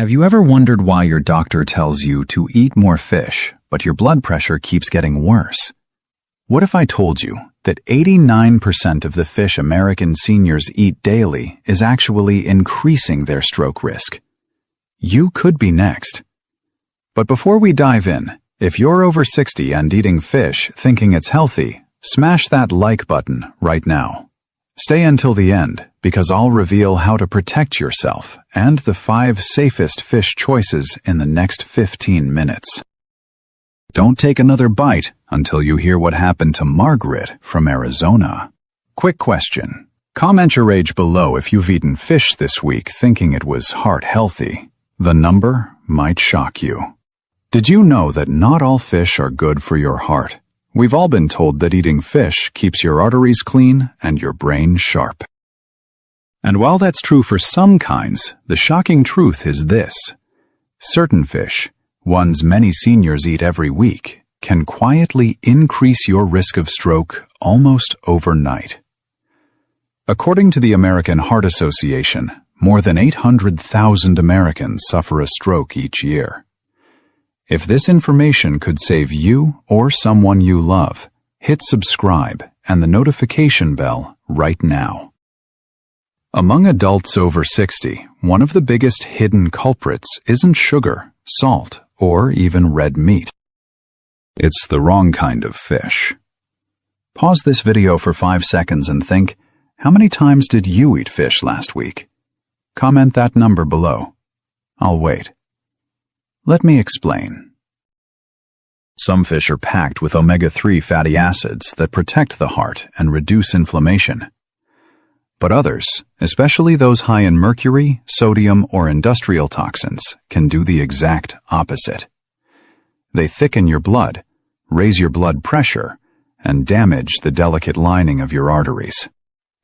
Have you ever wondered why your doctor tells you to eat more fish, but your blood pressure keeps getting worse? What if I told you that 89% of the fish American seniors eat daily is actually increasing their stroke risk? You could be next. But before we dive in, if you're over 60 and eating fish thinking it's healthy, smash that like button right now. Stay until the end, because I'll reveal how to protect yourself and the 5 safest fish choices in the next 15 minutes. Don't take another bite until you hear what happened to Margaret from Arizona. Quick question. Comment your age below if you've eaten fish this week thinking it was heart healthy. The number might shock you. Did you know that not all fish are good for your heart? We've all been told that eating fish keeps your arteries clean and your brain sharp. And while that's true for some kinds, the shocking truth is this. Certain fish, ones many seniors eat every week, can quietly increase your risk of stroke almost overnight. According to the American Heart Association, more than 800,000 Americans suffer a stroke each year. If this information could save you or someone you love, hit subscribe and the notification bell right now. Among adults over 60, one of the biggest hidden culprits isn't sugar, salt, or even red meat. It's the wrong kind of fish. Pause this video for 5 seconds and think, how many times did you eat fish last week? Comment that number below. I'll wait. Let me explain. Some fish are packed with omega-3 fatty acids that protect the heart and reduce inflammation. But others, especially those high in mercury, sodium, or industrial toxins, can do the exact opposite. They thicken your blood, raise your blood pressure, and damage the delicate lining of your arteries.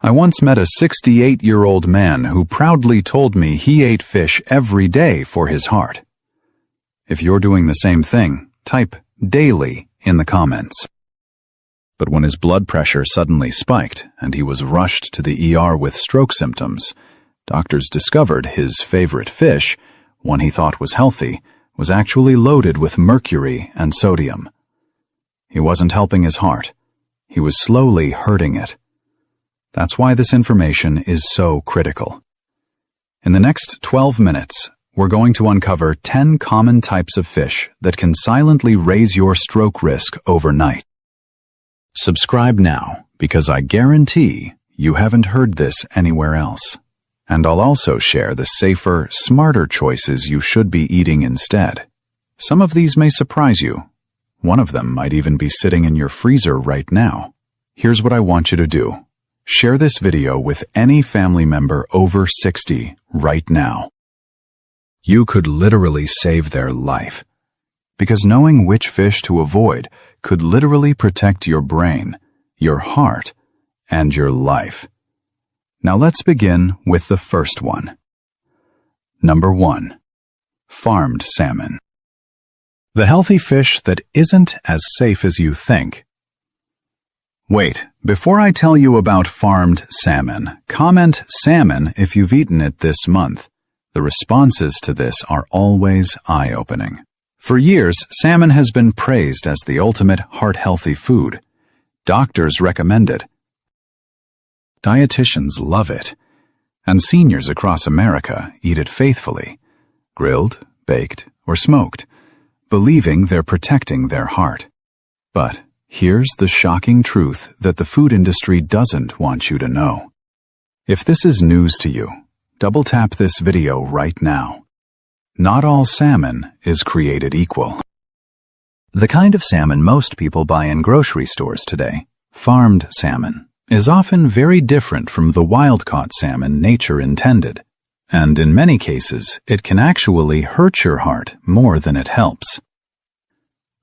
I once met a 68-year-old man who proudly told me he ate fish every day for his heart. If you're doing the same thing, type daily in the comments. But when his blood pressure suddenly spiked and he was rushed to the ER with stroke symptoms, doctors discovered his favorite fish, one he thought was healthy, was actually loaded with mercury and sodium. He wasn't helping his heart. He was slowly hurting it. That's why this information is so critical. In the next 12 minutes, we're going to uncover 10 common types of fish that can silently raise your stroke risk overnight. Subscribe now, because I guarantee you haven't heard this anywhere else. And I'll also share the safer, smarter choices you should be eating instead. Some of these may surprise you. One of them might even be sitting in your freezer right now. Here's what I want you to do. Share this video with any family member over 60 right now. You could literally save their life, because knowing which fish to avoid could literally protect your brain, your heart, and your life. Now let's begin with the first one. Number 1. Farmed salmon. The healthy fish that isn't as safe as you think. Wait, before I tell you about farmed salmon, comment salmon if you've eaten it this month. The responses to this are always eye-opening. For years, salmon has been praised as the ultimate heart-healthy food. Doctors recommend it. Dietitians love it. And seniors across America eat it faithfully, grilled, baked, or smoked, believing they're protecting their heart. But here's the shocking truth that the food industry doesn't want you to know. If this is news to you, double tap this video right now. Not all salmon is created equal. The kind of salmon most people buy in grocery stores today, farmed salmon, is often very different from the wild-caught salmon nature intended. And in many cases, it can actually hurt your heart more than it helps.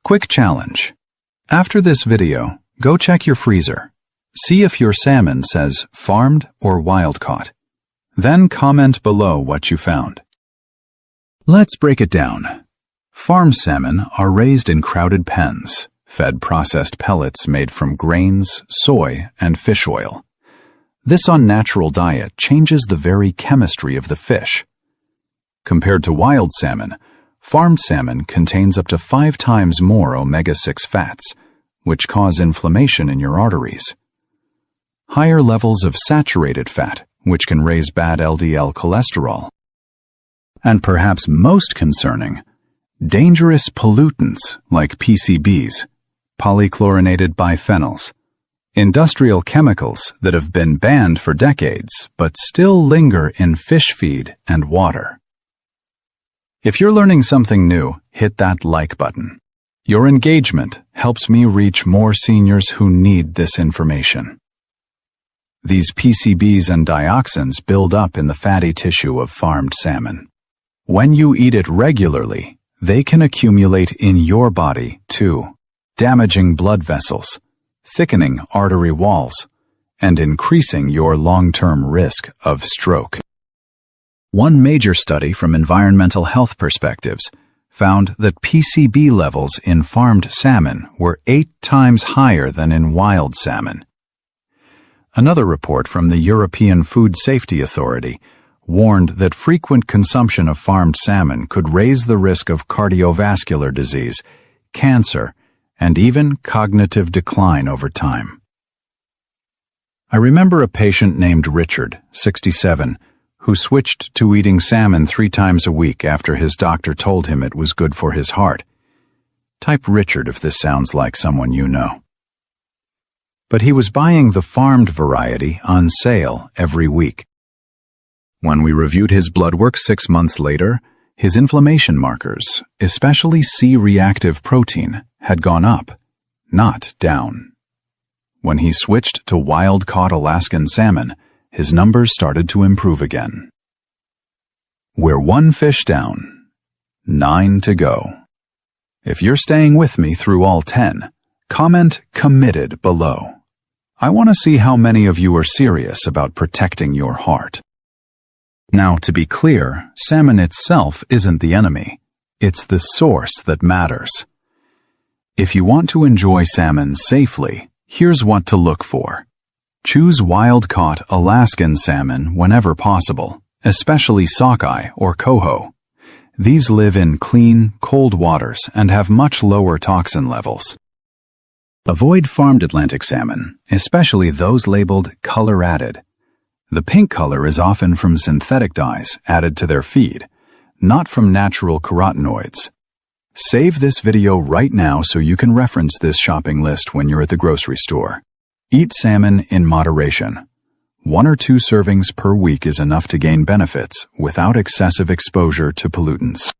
Quick challenge. After this video, go check your freezer. See if your salmon says farmed or wild-caught. Then comment below what you found. Let's break it down. Farm salmon are raised in crowded pens, fed processed pellets made from grains, soy, and fish oil. This unnatural diet changes the very chemistry of the fish. Compared to wild salmon, farmed salmon contains up to 5 times more omega-6 fats, which cause inflammation in your arteries. Higher levels of saturated fat, which can raise bad LDL cholesterol. And perhaps most concerning, dangerous pollutants like PCBs, polychlorinated biphenyls, industrial chemicals that have been banned for decades but still linger in fish feed and water. If you're learning something new, hit that like button. Your engagement helps me reach more seniors who need this information. These PCBs and dioxins build up in the fatty tissue of farmed salmon. When you eat it regularly, they can accumulate in your body too, damaging blood vessels, thickening artery walls, and increasing your long-term risk of stroke. One major study from environmental health perspectives found that PCB levels in farmed salmon were 8 times higher than in wild salmon. Another report from the European Food Safety Authority warned that frequent consumption of farmed salmon could raise the risk of cardiovascular disease, cancer, and even cognitive decline over time. I remember a patient named Richard, 67, who switched to eating salmon 3 times a week after his doctor told him it was good for his heart. Type Richard if this sounds like someone you know. But he was buying the farmed variety on sale every week. When we reviewed his blood work 6 months later, his inflammation markers, especially C-reactive protein, had gone up, not down. When he switched to wild-caught Alaskan salmon, his numbers started to improve again. We're 1 fish down, 9 to go. If you're staying with me through all 10, comment "committed" below. I want to see how many of you are serious about protecting your heart. Now, to be clear, salmon itself isn't the enemy. It's the source that matters. If you want to enjoy salmon safely, here's what to look for. Choose wild-caught Alaskan salmon whenever possible, especially sockeye or coho. These live in clean, cold waters and have much lower toxin levels. Avoid farmed Atlantic salmon, especially those labeled color-added. The pink color is often from synthetic dyes added to their feed, not from natural carotenoids. Save this video right now so you can reference this shopping list when you're at the grocery store. Eat salmon in moderation. 1 or 2 servings per week is enough to gain benefits without excessive exposure to pollutants.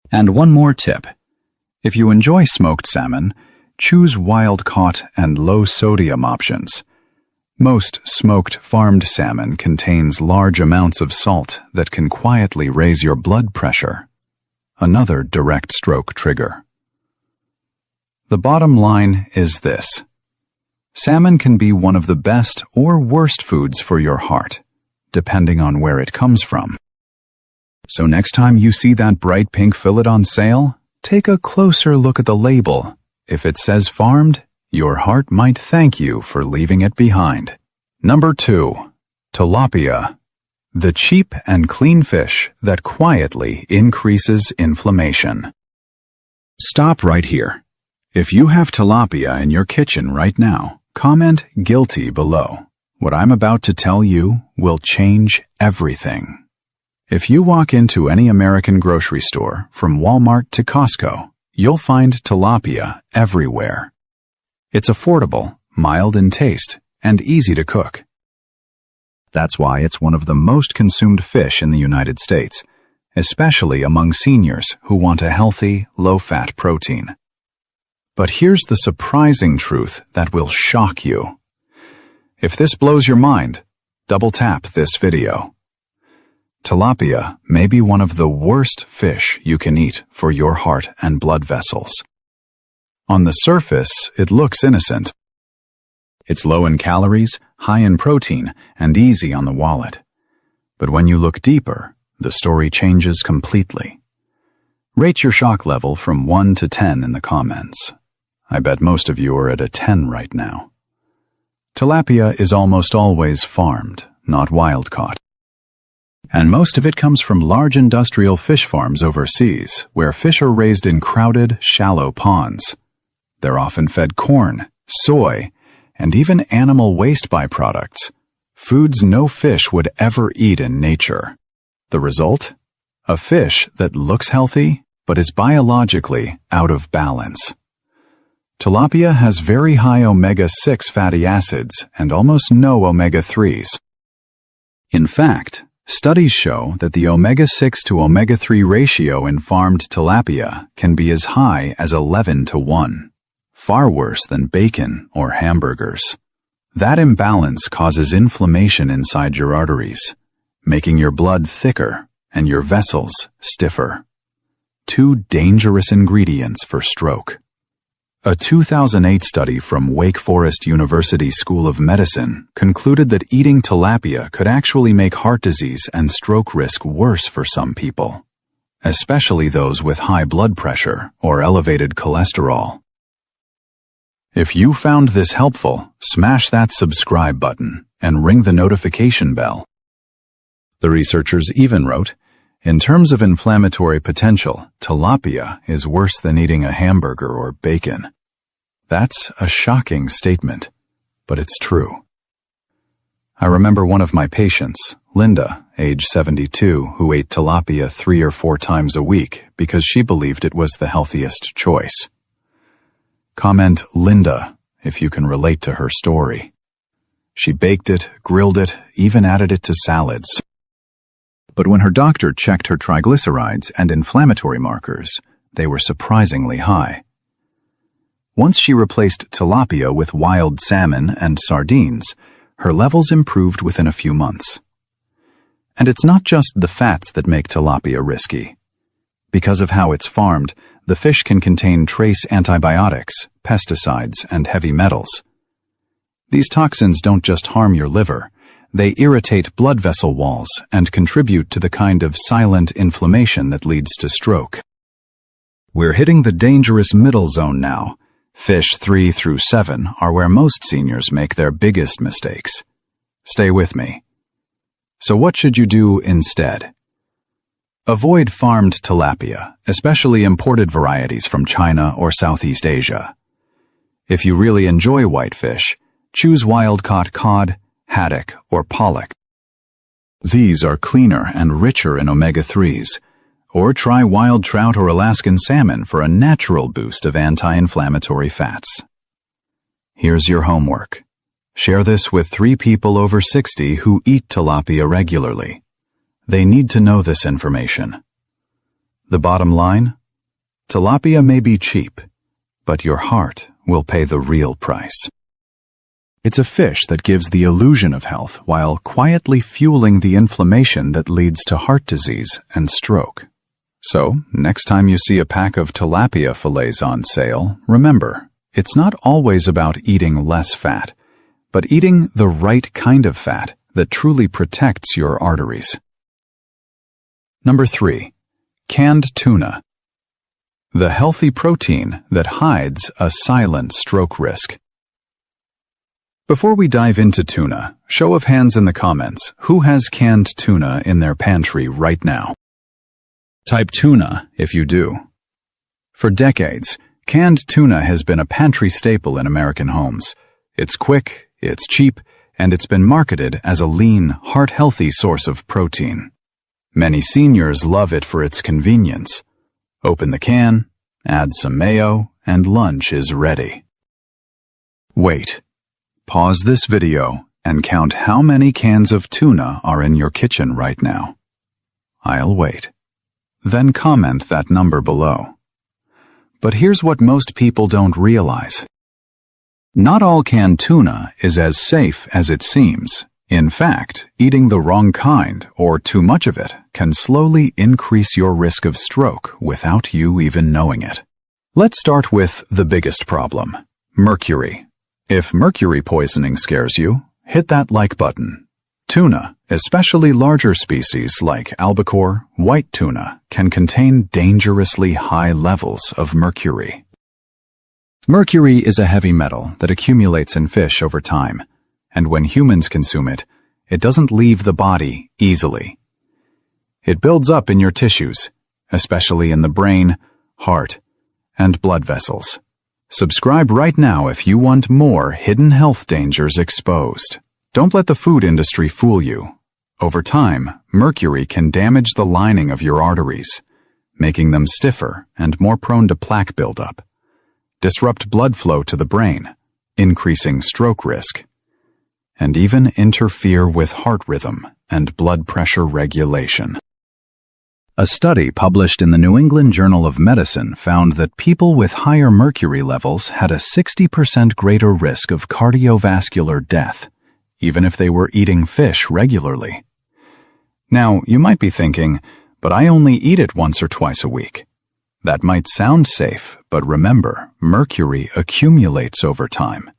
And one more tip. If you enjoy smoked salmon, choose wild-caught and low-sodium options. Most smoked farmed salmon contains large amounts of salt that can quietly raise your blood pressure. Another direct stroke trigger. The bottom line is this. Salmon can be one of the best or worst foods for your heart, depending on where it comes from. So next time you see that bright pink fillet on sale, take a closer look at the label. If it says farmed, your heart might thank you for leaving it behind. Number 2. Tilapia. The cheap and clean fish that quietly increases inflammation. Stop right here. If you have tilapia in your kitchen right now, comment "guilty" below. What I'm about to tell you will change everything. If you walk into any American grocery store, from Walmart to Costco, you'll find tilapia everywhere. It's affordable, mild in taste, and easy to cook. That's why it's one of the most consumed fish in the United States, especially among seniors who want a healthy, low-fat protein. But here's the surprising truth that will shock you. If this blows your mind, double-tap this video. Tilapia may be one of the worst fish you can eat for your heart and blood vessels. On the surface, it looks innocent. It's low in calories, high in protein, and easy on the wallet. But when you look deeper, the story changes completely. Rate your shock level from 1 to 10 in the comments. I bet most of you are at a 10 right now. Tilapia is almost always farmed, not wild-caught. And most of it comes from large industrial fish farms overseas, where fish are raised in crowded, shallow ponds. They're often fed corn, soy, and even animal waste byproducts, foods no fish would ever eat in nature. The result? A fish that looks healthy, but is biologically out of balance. Tilapia has very high omega-6 fatty acids and almost no omega-3s. In fact, studies show that the omega-6 to omega-3 ratio in farmed tilapia can be as high as 11:1, far worse than bacon or hamburgers. That imbalance causes inflammation inside your arteries, making your blood thicker and your vessels stiffer. Two dangerous ingredients for stroke. A 2008 study from Wake Forest University School of Medicine concluded that eating tilapia could actually make heart disease and stroke risk worse for some people, especially those with high blood pressure or elevated cholesterol. If you found this helpful, smash that subscribe button and ring the notification bell. The researchers even wrote, in terms of inflammatory potential, tilapia is worse than eating a hamburger or bacon. That's a shocking statement, but it's true. I remember one of my patients, Linda, age 72, who ate tilapia 3 or 4 times a week because she believed it was the healthiest choice. Comment Linda if you can relate to her story. She baked it, grilled it, even added it to salads. But when her doctor checked her triglycerides and inflammatory markers, they were surprisingly high. Once she replaced tilapia with wild salmon and sardines, her levels improved within a few months. And it's not just the fats that make tilapia risky. Because of how it's farmed, the fish can contain trace antibiotics, pesticides, and heavy metals. These toxins don't just harm your liver, they irritate blood vessel walls and contribute to the kind of silent inflammation that leads to stroke. We're hitting the dangerous middle zone now. Fish 3 through 7 are where most seniors make their biggest mistakes. Stay with me. So what should you do instead? Avoid farmed tilapia, especially imported varieties from China or Southeast Asia. If you really enjoy whitefish, choose wild-caught cod, haddock, or pollock. These are cleaner and richer in omega-3s. Or try wild trout or Alaskan salmon for a natural boost of anti-inflammatory fats. Here's your homework. Share this with 3 people over 60 who eat tilapia regularly. They need to know this information. The bottom line? Tilapia may be cheap, but your heart will pay the real price. It's a fish that gives the illusion of health while quietly fueling the inflammation that leads to heart disease and stroke. So, next time you see a pack of tilapia fillets on sale, remember, it's not always about eating less fat, but eating the right kind of fat that truly protects your arteries. Number 3. Canned tuna. The healthy protein that hides a silent stroke risk. Before we dive into tuna, show of hands in the comments, who has canned tuna in their pantry right now? Type tuna if you do. For decades, canned tuna has been a pantry staple in American homes. It's quick, it's cheap, and it's been marketed as a lean, heart-healthy source of protein. Many seniors love it for its convenience. Open the can, add some mayo, and lunch is ready. Wait. Pause this video and count how many cans of tuna are in your kitchen right now. I'll wait. Then comment that number below. But here's what most people don't realize. Not all canned tuna is as safe as it seems. In fact, eating the wrong kind or too much of it can slowly increase your risk of stroke without you even knowing it. Let's start with the biggest problem, mercury. If mercury poisoning scares you, hit that like button. Tuna, especially larger species like albacore, white tuna, can contain dangerously high levels of mercury. Mercury is a heavy metal that accumulates in fish over time, and when humans consume it, it doesn't leave the body easily. It builds up in your tissues, especially in the brain, heart, and blood vessels. Subscribe right now if you want more hidden health dangers exposed. Don't let the food industry fool you. Over time, mercury can damage the lining of your arteries, making them stiffer and more prone to plaque buildup, disrupt blood flow to the brain, increasing stroke risk, and even interfere with heart rhythm and blood pressure regulation. A study published in the New England Journal of Medicine found that people with higher mercury levels had a 60% greater risk of cardiovascular death, even if they were eating fish regularly. Now, you might be thinking, but I only eat it once or twice a week. That might sound safe, but remember, mercury accumulates over time.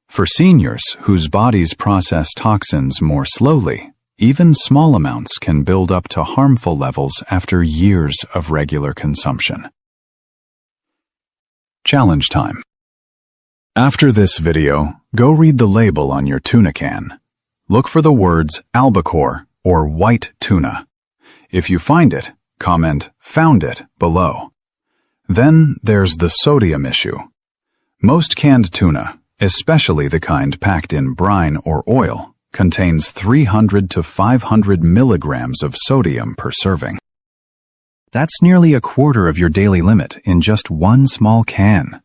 For seniors whose bodies process toxins more slowly, even small amounts can build up to harmful levels after years of regular consumption. Challenge time. After this video, go read the label on your tuna can. Look for the words albacore or white tuna. If you find it, comment "Found it" below. Then there's the sodium issue. Most canned tuna, especially the kind packed in brine or oil, contains 300 to 500 milligrams of sodium per serving. That's nearly a quarter of your daily limit in just one small can.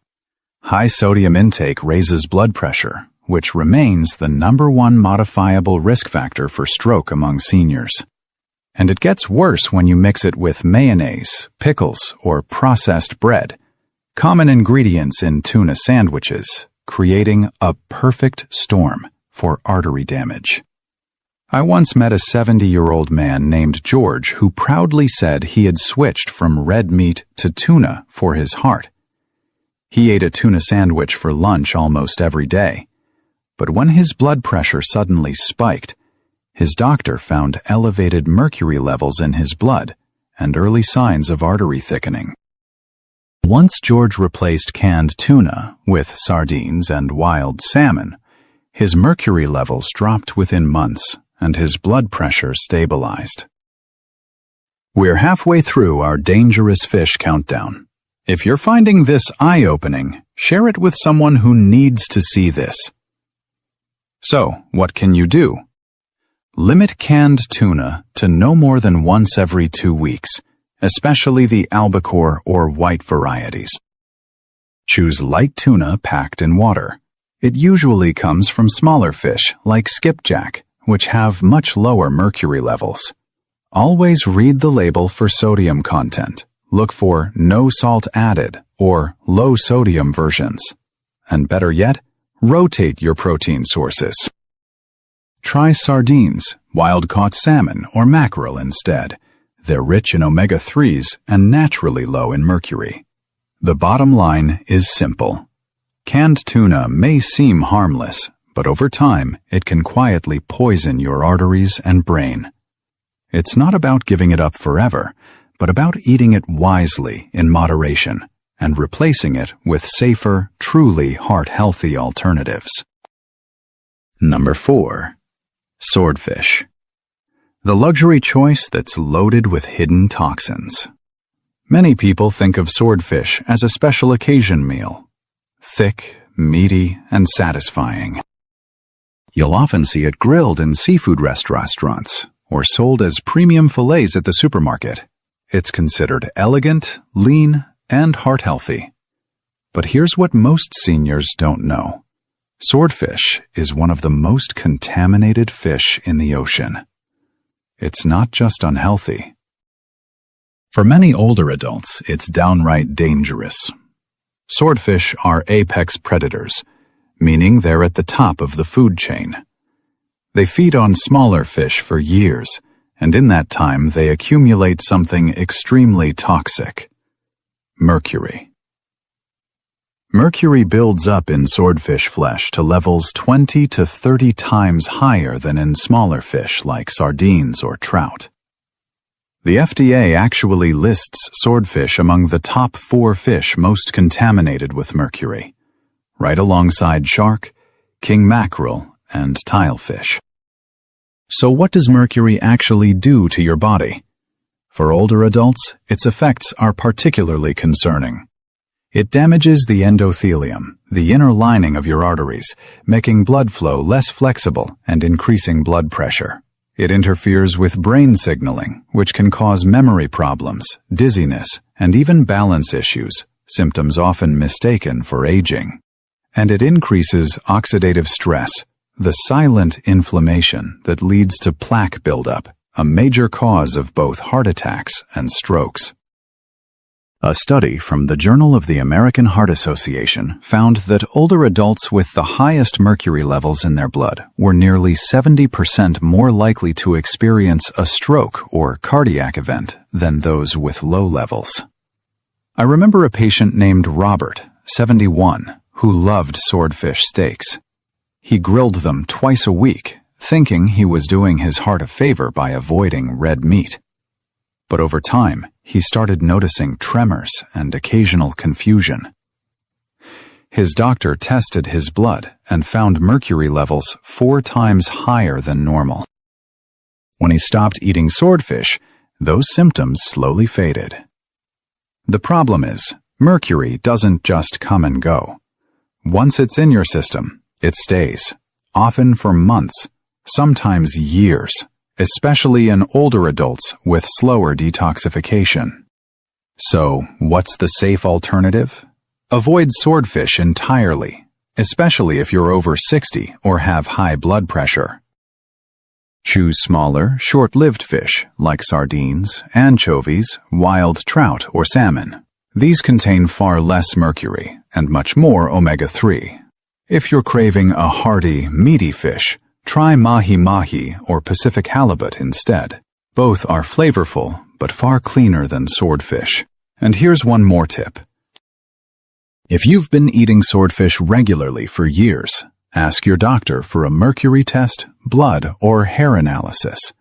High sodium intake raises blood pressure, which remains the #1 modifiable risk factor for stroke among seniors. And it gets worse when you mix it with mayonnaise, pickles, or processed bread, common ingredients in tuna sandwiches, creating a perfect storm for artery damage. I once met a 70-year-old man named George who proudly said he had switched from red meat to tuna for his heart. He ate a tuna sandwich for lunch almost every day, but when his blood pressure suddenly spiked, his doctor found elevated mercury levels in his blood and early signs of artery thickening. Once George replaced canned tuna with sardines and wild salmon, his mercury levels dropped within months, and his blood pressure stabilized. We're halfway through our dangerous fish countdown. If you're finding this eye-opening, share it with someone who needs to see this. So, what can you do? Limit canned tuna to no more than once every 2 weeks, especially the albacore or white varieties. Choose light tuna packed in water. It usually comes from smaller fish like skipjack, which have much lower mercury levels. Always read the label for sodium content. Look for no salt added or low sodium versions. And better yet, rotate your protein sources. Try sardines, wild-caught salmon, or mackerel instead. They're rich in omega-3s and naturally low in mercury. The bottom line is simple. Canned tuna may seem harmless, but over time, it can quietly poison your arteries and brain. It's not about giving it up forever, but about eating it wisely in moderation and replacing it with safer, truly heart-healthy alternatives. Number 4. Swordfish. The luxury choice that's loaded with hidden toxins. Many people think of swordfish as a special occasion meal. Thick, meaty, and satisfying. You'll often see it grilled in seafood restaurants or sold as premium fillets at the supermarket. It's considered elegant, lean, and heart-healthy. But here's what most seniors don't know. Swordfish is one of the most contaminated fish in the ocean. It's not just unhealthy. For many older adults, it's downright dangerous. Swordfish are apex predators, meaning they're at the top of the food chain. They feed on smaller fish for years, and in that time they accumulate something extremely toxic: mercury. Mercury builds up in swordfish flesh to levels 20 to 30 times higher than in smaller fish like sardines or trout. The FDA actually lists swordfish among the top 4 fish most contaminated with mercury, right alongside shark, king mackerel, and tilefish. So what does mercury actually do to your body? For older adults, its effects are particularly concerning. It damages the endothelium, the inner lining of your arteries, making blood flow less flexible and increasing blood pressure. It interferes with brain signaling, which can cause memory problems, dizziness, and even balance issues, symptoms often mistaken for aging. And it increases oxidative stress, the silent inflammation that leads to plaque buildup, a major cause of both heart attacks and strokes. A study from the Journal of the American Heart Association found that older adults with the highest mercury levels in their blood were nearly 70% more likely to experience a stroke or cardiac event than those with low levels. I remember a patient named Robert, 71, who loved swordfish steaks. He grilled them twice a week, thinking he was doing his heart a favor by avoiding red meat. But over time, he started noticing tremors and occasional confusion. His doctor tested his blood and found mercury levels 4 times higher than normal. When he stopped eating swordfish, those symptoms slowly faded. The problem is, mercury doesn't just come and go. Once it's in your system, it stays, often for months, sometimes years, especially in older adults with slower detoxification. So, what's the safe alternative? Avoid swordfish entirely, especially if you're over 60 or have high blood pressure. Choose smaller, short-lived fish like sardines, anchovies, wild trout, or salmon. These contain far less mercury and much more omega-3. If you're craving a hearty, meaty fish, try mahi-mahi or Pacific halibut instead. Both are flavorful, but far cleaner than swordfish. And here's one more tip. If you've been eating swordfish regularly for years, ask your doctor for a mercury test, blood, or hair analysis.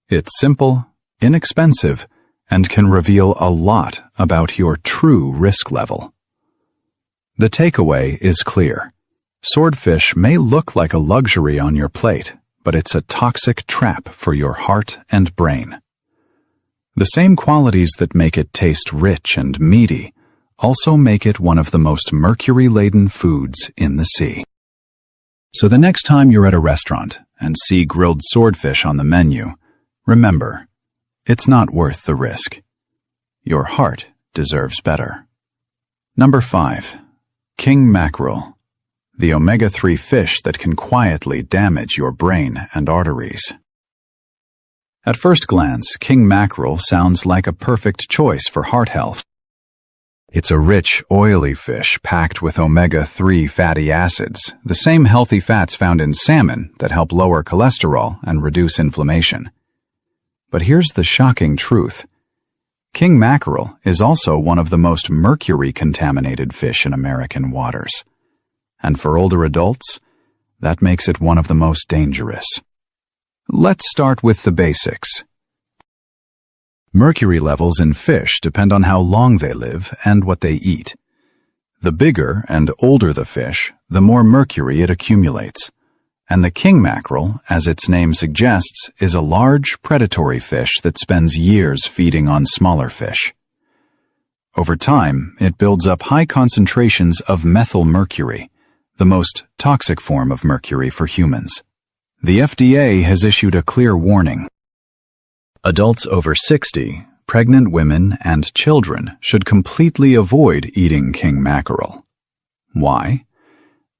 It's simple, inexpensive, and can reveal a lot about your true risk level. The takeaway is clear. Swordfish may look like a luxury on your plate, but it's a toxic trap for your heart and brain. The same qualities that make it taste rich and meaty also make it one of the most mercury-laden foods in the sea. So the next time you're at a restaurant and see grilled swordfish on the menu, remember, it's not worth the risk. Your heart deserves better. Number 5. King mackerel. The omega-3 fish that can quietly damage your brain and arteries. At first glance, king mackerel sounds like a perfect choice for heart health. It's a rich, oily fish packed with omega-3 fatty acids, the same healthy fats found in salmon that help lower cholesterol and reduce inflammation. But here's the shocking truth. King mackerel is also one of the most mercury-contaminated fish in American waters. And for older adults, that makes it one of the most dangerous. Let's start with the basics. Mercury levels in fish depend on how long they live and what they eat. The bigger and older the fish, the more mercury it accumulates. And the king mackerel, as its name suggests, is a large predatory fish that spends years feeding on smaller fish. Over time, it builds up high concentrations of methylmercury, the most toxic form of mercury for humans. The FDA has issued a clear warning. Adults over 60, pregnant women, and children should completely avoid eating king mackerel. Why?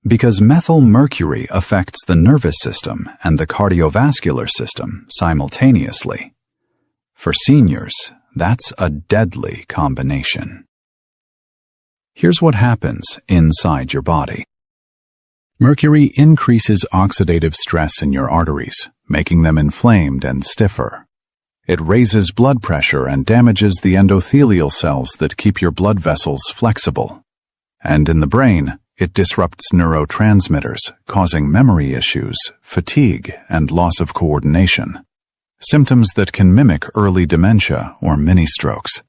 Because methylmercury affects the nervous system and the cardiovascular system simultaneously. For seniors, that's a deadly combination. Here's what happens inside your body. Mercury increases oxidative stress in your arteries, making them inflamed and stiffer. It raises blood pressure and damages the endothelial cells that keep your blood vessels flexible. And in the brain, it disrupts neurotransmitters, causing memory issues, fatigue, and loss of coordination. Symptoms that can mimic early dementia or mini-strokes.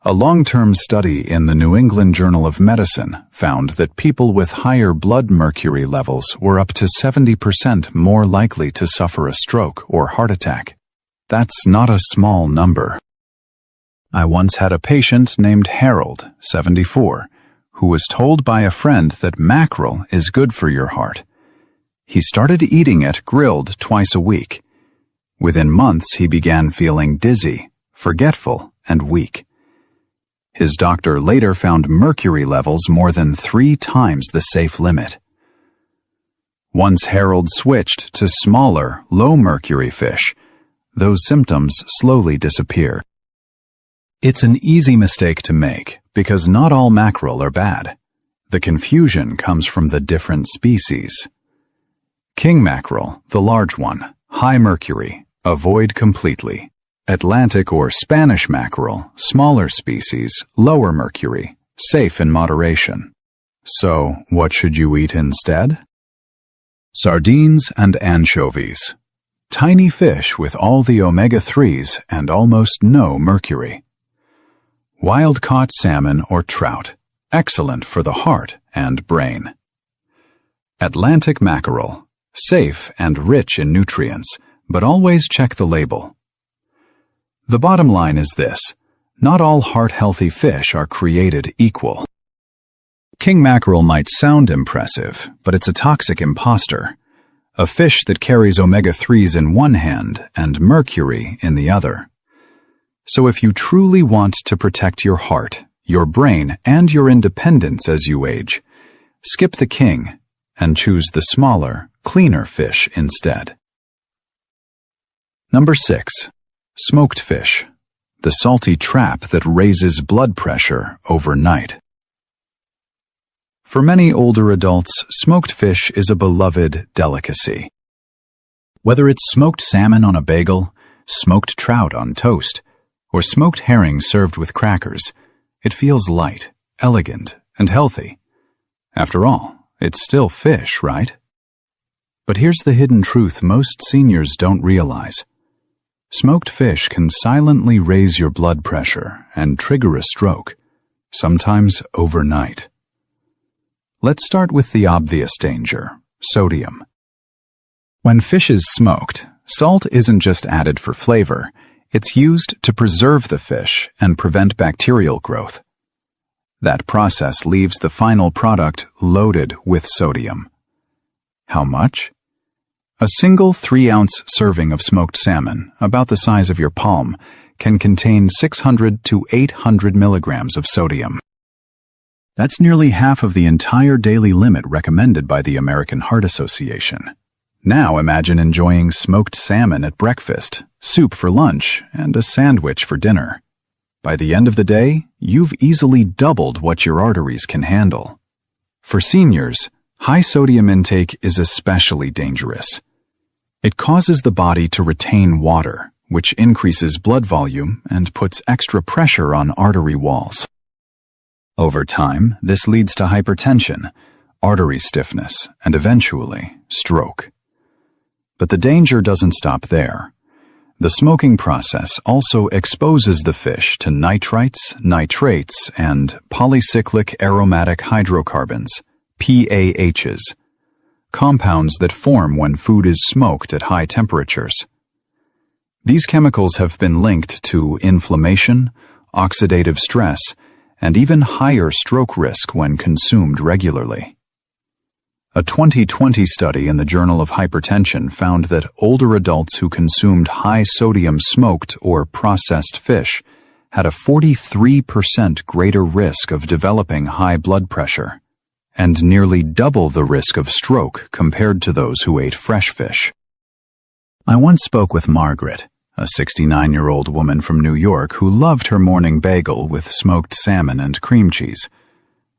A long-term study in the New England Journal of Medicine found that people with higher blood mercury levels were up to 70% more likely to suffer a stroke or heart attack. That's not a small number. I once had a patient named Harold, 74, who was told by a friend that mackerel is good for your heart. He started eating it grilled twice a week. Within months, he began feeling dizzy, forgetful, and weak. His doctor later found mercury levels more than 3 times the safe limit. Once Harold switched to smaller, low-mercury fish, those symptoms slowly disappeared. It's an easy mistake to make because not all mackerel are bad. The confusion comes from the different species. King mackerel, the large one, high mercury, avoid completely. Atlantic or Spanish mackerel, smaller species, lower mercury, safe in moderation. So, what should you eat instead? Sardines and anchovies. Tiny fish with all the omega-3s and almost no mercury. Wild-caught salmon or trout, excellent for the heart and brain. Atlantic mackerel, safe and rich in nutrients, but always check the label. The bottom line is this: not all heart-healthy fish are created equal. King mackerel might sound impressive, but it's a toxic imposter. A fish that carries omega-3s in one hand and mercury in the other. So if you truly want to protect your heart, your brain, and your independence as you age, skip the king and choose the smaller, cleaner fish instead. Number 6. Smoked fish. The salty trap that raises blood pressure overnight. For many older adults, smoked fish is a beloved delicacy. Whether it's smoked salmon on a bagel, smoked trout on toast, or smoked herring served with crackers, it feels light, elegant, and healthy. After all, it's still fish, right? But here's the hidden truth most seniors don't realize. Smoked fish can silently raise your blood pressure and trigger a stroke, sometimes overnight. Let's start with the obvious danger, sodium. When fish is smoked, salt isn't just added for flavor, it's used to preserve the fish and prevent bacterial growth. That process leaves the final product loaded with sodium. How much? A single 3-ounce serving of smoked salmon, about the size of your palm, can contain 600 to 800 milligrams of sodium. That's nearly half of the entire daily limit recommended by the American Heart Association. Now imagine enjoying smoked salmon at breakfast, soup for lunch, and a sandwich for dinner. By the end of the day, you've easily doubled what your arteries can handle. For seniors, high sodium intake is especially dangerous. It causes the body to retain water, which increases blood volume and puts extra pressure on artery walls. Over time, this leads to hypertension, artery stiffness, and eventually, stroke. But the danger doesn't stop there. The smoking process also exposes the fish to nitrites, nitrates, and polycyclic aromatic hydrocarbons, PAHs, compounds that form when food is smoked at high temperatures. These chemicals have been linked to inflammation, oxidative stress, and even higher stroke risk when consumed regularly. A 2020 study in the Journal of Hypertension found that older adults who consumed high-sodium smoked or processed fish had a 43% greater risk of developing high blood pressure, and nearly double the risk of stroke compared to those who ate fresh fish. I once spoke with Margaret, a 69-year-old woman from New York who loved her morning bagel with smoked salmon and cream cheese.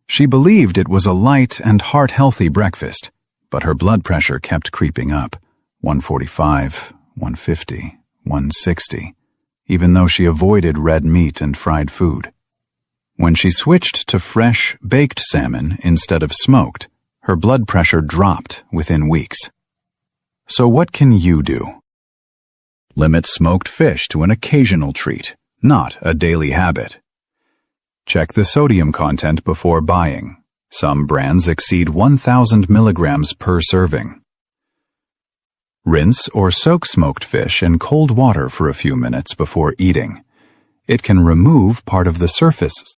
She believed it was a light and heart-healthy breakfast, but her blood pressure kept creeping up, 145, 150, 160, even though she avoided red meat and fried food. When she switched to fresh, baked salmon instead of smoked, her blood pressure dropped within weeks. So what can you do? Limit smoked fish to an occasional treat, not a daily habit. Check the sodium content before buying. Some brands exceed 1,000 milligrams per serving. Rinse or soak smoked fish in cold water for a few minutes before eating. It can remove part of the surface